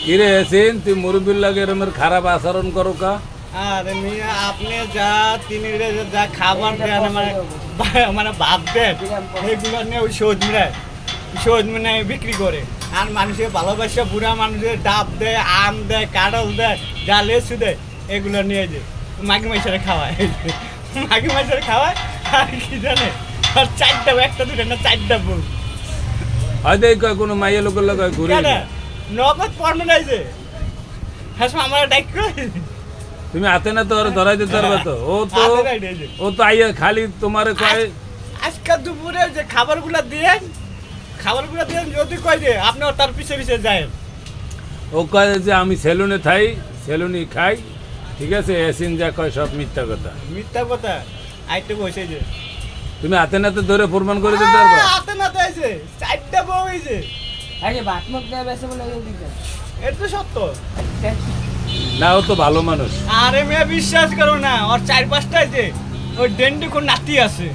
কিরে এসিন তুই মুরব্বীর লাগে এরমের খারাপ আচরণ করো কা? আরে মিয়া আপনি যা তিনি যা খাবার দেন মানে ভাত দেন এগুলো নিয়ে ওই সৌজ মিনে বিক্রি করে আর মানুষের ভালোবাসা বুড়া মানুষের ডাব দেয় আম দেয় কাঁঠাল দেয় যা লেচু দেয় এগুলো নিয়ে যে মাঘি মাইসারে খাওয়ায় মাঘি মাইসারে খাওয়ায় আর কি জানে আর চারটা একটা দুটো না চারটা বউ হয়তো এই কয় কোনো মাইয়া লোকের লাগে ঘুরে কেন নগদ পণ্য নাই যে হ্যাঁ আমার ডাক তুমি হাতে না তো ওরা ধরাই দিতে পারবে তো ও তো আইয়া খালি তোমারে কয় আজকে দুপুরে যে খাবারগুলো দিয়েন যদি কয় যে আপনি তার পিছে পিছে যায় ও কয় যে আমি সেলুনে থাই সেলুনি খাই ঠিক আছে এসিন যা কয় সব মিথ্যা কথা আইতে বসে যে তুমি হাতে নাতে ধরে প্রমাণ করে দিতে পারবে হাতে নাতে আছে চারটা বউ হয়েছে আরে ভাত মুখ দেয়া বেশি বলে দিতে এটা তো সত্য না ও তো ভালো মানুষ আরে মেয়ে বিশ্বাস করো না ওর চার পাঁচটা আছে ওই ডেন্ডি কোন নাতি আছে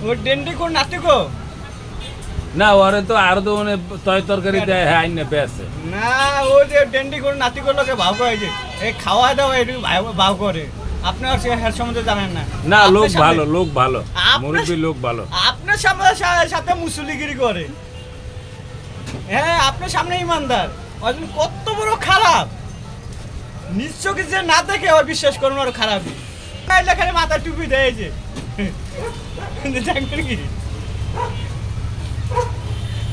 ওই ডেন্ডি কোন নাতি গো না ওরে তো আর তো মানে তয় তরকারি দেয় হ্যাঁ আইনে পেয়েছে না ও যে ডেন্ডি কোন নাতি গুলোকে ভাব করে যে এই খাওয়া দাওয়া একটু ভাব করে আপনার হের সম্বন্ধে জানেন না না আপনার লোক ভালো আপনার- মুরব্বী লোক ভালো আপনার সাথে মুসলিগিরি করে হ্যাঁ আপনার সামনে ইমানদার ওই জন্য কত বড় খারাপ নিশ্চয়ই যে না দেখে ওর বিশ্বাস করুন ওর খারাপই খালি মাথা টুপি দেয় যে দেখবেন কি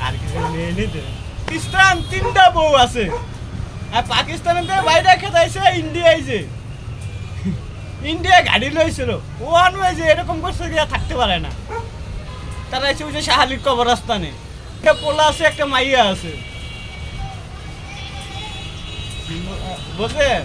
আর কিছু নেই নিতে পাকিস্তান তিনটা বউ আছে আর পাকিস্তানের থেকে বাইরে খেতে আইছে ইন্ডিয়া আইছে ইন্ডিয়া গাড়ি লইছিল ও আনবে যে এরকম করছে গিয়ে থাকতে পারে না তারা এসে ওই যে শাহালির কবরস্থানে একটা পোলা আছে একটা মাইয়া আছে বুঝলেন